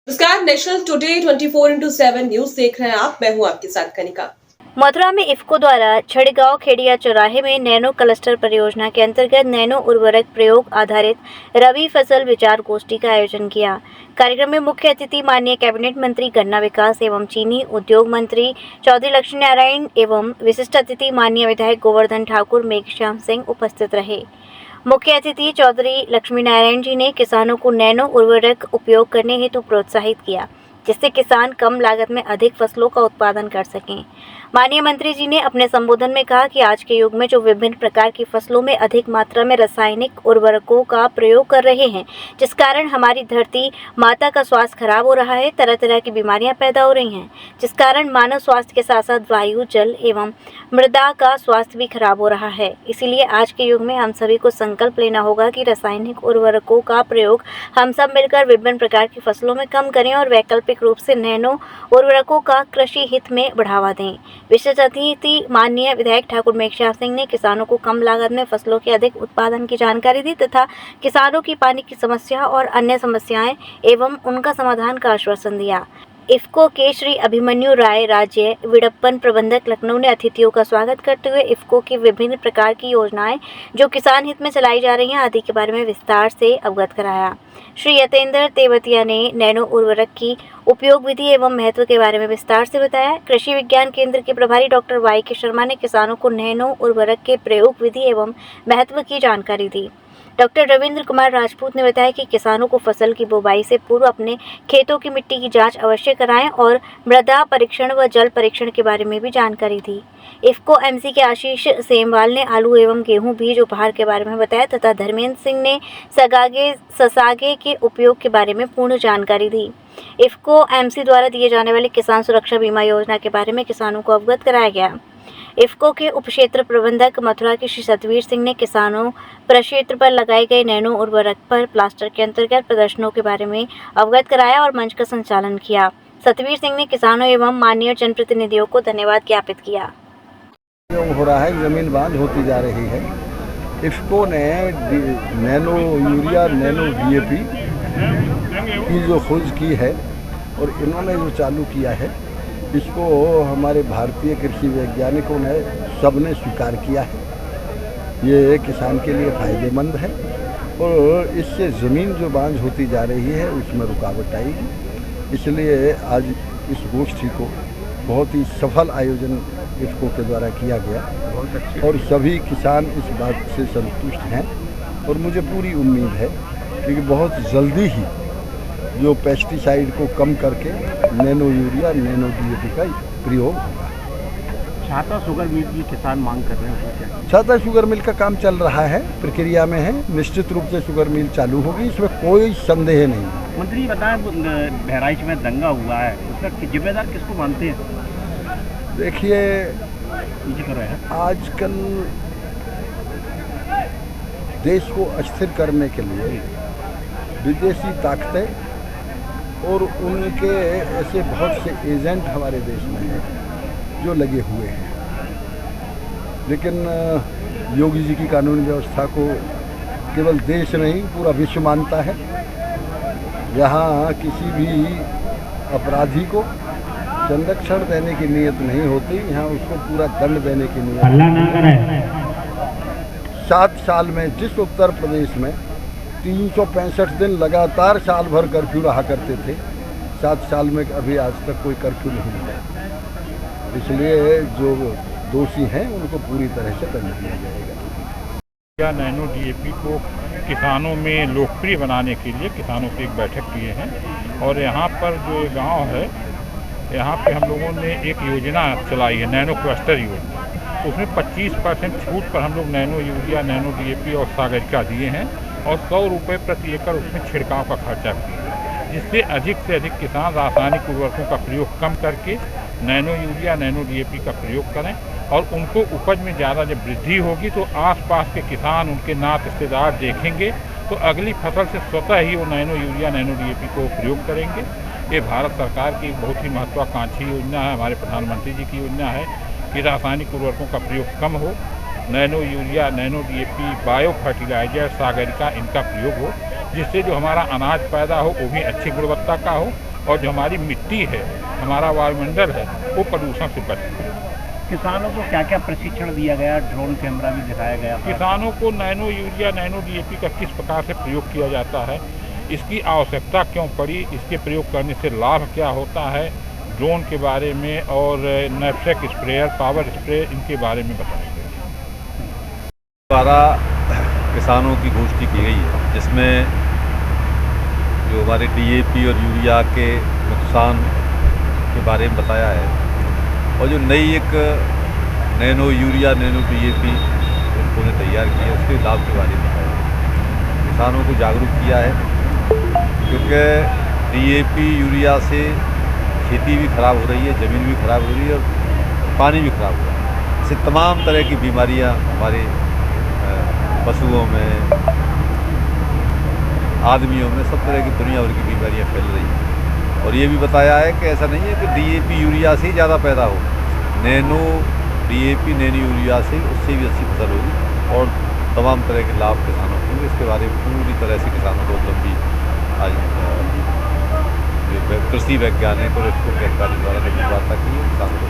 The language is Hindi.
नमस्कार, नेशनल टुडे 24/7 न्यूज देख रहे हैं आप। मैं हूं आपके साथ कनिका। मथुरा में इफ्को द्वारा छड़गांव खेड़िया चौराहे में नैनो क्लस्टर परियोजना के अंतर्गत नैनो उर्वरक प्रयोग आधारित रबी फसल विचार गोष्ठी का आयोजन किया। कार्यक्रम में मुख्य अतिथि माननीय कैबिनेट मंत्री गन्ना विकास एवं चीनी उद्योग मंत्री चौधरी लक्ष्मी नारायण एवं विशिष्ट अतिथि माननीय विधायक गोवर्धन ठाकुर मेघश्याम सिंह उपस्थित रहे। मुख्य अतिथि चौधरी लक्ष्मी नारायण जी ने किसानों को नैनो उर्वरक उपयोग करने हेतु प्रोत्साहित किया, जिससे किसान कम लागत में अधिक फसलों का उत्पादन कर सकें। माननीय मंत्री जी ने अपने संबोधन में कहा कि आज के युग में जो विभिन्न प्रकार की फसलों में अधिक मात्रा में रासायनिक उर्वरकों का प्रयोग कर रहे हैं, जिस कारण हमारी धरती माता का स्वास्थ्य खराब हो रहा है, तरह तरह की बीमारियां पैदा हो रही हैं, जिस कारण मानव स्वास्थ्य के साथ साथ वायु, जल एवं मृदा का स्वास्थ्य भी खराब हो रहा है। इसीलिए आज के युग में हम सभी को संकल्प लेना होगा कि रासायनिक उर्वरकों का प्रयोग हम सब मिलकर विभिन्न प्रकार की फसलों में कम करें और वैकल्पिक रूप से नैनो उर्वरकों का कृषि हित में बढ़ावा दें। विशेष अतिथि माननीय विधायक ठाकुर मेघश्याम सिंह ने किसानों को कम लागत में फसलों के अधिक उत्पादन की जानकारी दी तथा किसानों की पानी की समस्या और अन्य समस्याएं एवं उनका समाधान का आश्वासन दिया। इफ्को के श्री अभिमन्यु राय राज्य विडप्पन प्रबंधक लखनऊ ने अतिथियों का स्वागत करते हुए इफ्को की विभिन्न प्रकार की योजनाएं जो किसान हित में चलाई जा रही हैं आदि के बारे में विस्तार से अवगत कराया। श्री यतेंद्र तेवतिया ने नैनो उर्वरक की उपयोग विधि एवं महत्व के बारे में विस्तार से बताया। कृषि विज्ञान केंद्र के प्रभारी डॉक्टर वाई.के. शर्मा ने किसानों को नैनो उर्वरक के प्रयोग विधि एवं महत्व की जानकारी दी। डॉक्टर रविंद्र कुमार राजपूत ने बताया कि किसानों को फसल की बुवाई से पूर्व अपने खेतों की मिट्टी की जांच अवश्य कराएं और मृदा परीक्षण व जल परीक्षण के बारे में भी जानकारी दी। इफ्को एमसी के आशीष सेमवाल ने आलू एवं गेहूं बीज उपहार के बारे में बताया तथा धर्मेंद्र सिंह ने ससागे के उपयोग के बारे में पूर्ण जानकारी दी। इफ्को एमसी द्वारा दिए जाने वाले किसान सुरक्षा बीमा योजना के बारे में किसानों को अवगत कराया गया। इफ्को के उप क्षेत्र प्रबंधक मथुरा के श्री सतवीर सिंह ने किसानों प्रक्षेत्र पर लगाए गए नैनो उर्वरक पर प्लास्टर के अंतर्गत प्रदर्शनों के बारे में अवगत कराया और मंच का संचालन किया। सतवीर सिंह ने किसानों एवं माननीय जनप्रतिनिधियों को धन्यवाद ज्ञापित किया। हो रहा है, जमीन बांझ होती जा रही है। इफ्को ने नैनो यूरिया, नैनो डीएपी की जो खोज की है और इन्होंने जो चालू किया है, इसको हमारे भारतीय कृषि वैज्ञानिकों ने सबने स्वीकार किया है। ये किसान के लिए फ़ायदेमंद है और इससे ज़मीन जो बांझ होती जा रही है उसमें रुकावट आएगी। इसलिए आज इस गोष्ठी को बहुत ही सफल आयोजन इफ्को के द्वारा किया गया और सभी किसान इस बात से संतुष्ट हैं और मुझे पूरी उम्मीद है कि बहुत जल्दी ही जो पेस्टिसाइड को कम करके नैनो यूरिया, नैनो डीएपी का प्रयोग होगा। छाता शुगर मिल की किसान मांग कर रहे हैं। छाता शुगर मिल का काम चल रहा है, प्रक्रिया में है। निश्चित रूप से शुगर मिल चालू होगी, इसमें कोई संदेह नहीं। मंत्री बताएं, बहराइच में दंगा हुआ है, उसका जिम्मेदार किसको मानते हैं? देखिए, आजकल देश को अस्थिर करने के लिए विदेशी ताकतें और उनके ऐसे बहुत से एजेंट हमारे देश में हैं जो लगे हुए हैं। लेकिन योगी जी की कानून व्यवस्था को केवल देश नहीं पूरा विश्व मानता है। यहाँ किसी भी अपराधी को संरक्षण देने की नीयत नहीं होती, यहाँ उसको पूरा दंड देने की नीयत। अल्लाह ना करे। 7 साल में जिस उत्तर प्रदेश में 365 दिन लगातार साल भर कर्फ्यू रहा करते थे, 7 साल में अभी आज तक कोई कर्फ्यू नहीं हुआ। इसलिए जो दोषी हैं उनको पूरी तरह से दंड दिया जाएगा। नैनो डीएपी को किसानों में लोकप्रिय बनाने के लिए किसानों की एक बैठक किए हैं और यहाँ पर जो गांव है, यहाँ पे हम लोगों ने एक योजना चलाई है, नैनो क्लस्टर योजना। तो उसमें 25% छूट पर हम लोग नैनो यूरिया, नैनो डीएपी और सागरिका दिए हैं और 100 रुपये प्रति एकड़ उसमें छिड़काव का खर्चा किया, जिससे अधिक से अधिक किसान रासायनिक उर्वरकों का प्रयोग कम करके नैनो यूरिया, नैनो डीएपी का प्रयोग करें और उनको उपज में ज़्यादा जब वृद्धि होगी तो आसपास के किसान, उनके नात रिश्तेदार देखेंगे तो अगली फसल से स्वतः ही वो नैनो यूरिया, नैनो डीएपी को प्रयोग करेंगे। ये भारत सरकार की बहुत ही महत्वाकांक्षी योजना है, हमारे प्रधानमंत्री जी की योजना है कि रासायनिक उर्वरकों का प्रयोग कम हो, nano urea, nano DAP, bio fertilizer, Sagarika इनका प्रयोग हो, जिससे जो हमारा अनाज पैदा हो वो भी अच्छी गुणवत्ता का हो और जो हमारी मिट्टी है, हमारा वायुमंडल है, वो प्रदूषण से बच सके। किसानों को क्या क्या प्रशिक्षण दिया गया, ड्रोन कैमरा भी दिखाया गया था। किसानों को नैनो यूरिया, नैनो डीएपी का किस प्रकार से प्रयोग किया जाता है, इसकी आवश्यकता क्यों पड़ी, इसके प्रयोग करने से लाभ क्या होता है, ड्रोन के बारे में और नैपसेक स्प्रेयर, पावर स्प्रे, इनके बारे में बताया गया। द्वारा किसानों की गोष्ठी की गई है, जिसमें जो हमारे डीएपी और यूरिया के नुकसान के बारे में बताया है और जो नई एक नैनो यूरिया, नैनो डीएपी उन्होंने तैयार की है, उसके लाभ के बारे में बताया। किसानों को जागरूक किया है, क्योंकि डीएपी यूरिया से खेती भी ख़राब हो रही है, ज़मीन भी ख़राब हो रही है और पानी भी ख़राब हो रहा है। इससे तमाम तरह की बीमारियां हमारे पशुओं में, आदमियों में, सब तरह की दुनिया भर की बीमारियां फैल रही हैं। और ये भी बताया है कि ऐसा नहीं है कि डीएपी यूरिया से ही ज़्यादा पैदा हो, नैनो डीएपी, नैनो यूरिया से उससे भी अच्छी फसल होगी और तमाम तरह के लाभ किसानों को होंगे। इसके बारे में पूरी तरह से किसानों को लंबी आज कृषि वैज्ञानिक और इसको के अधिकारी द्वारा लंबी वार्ता की है, किसानों को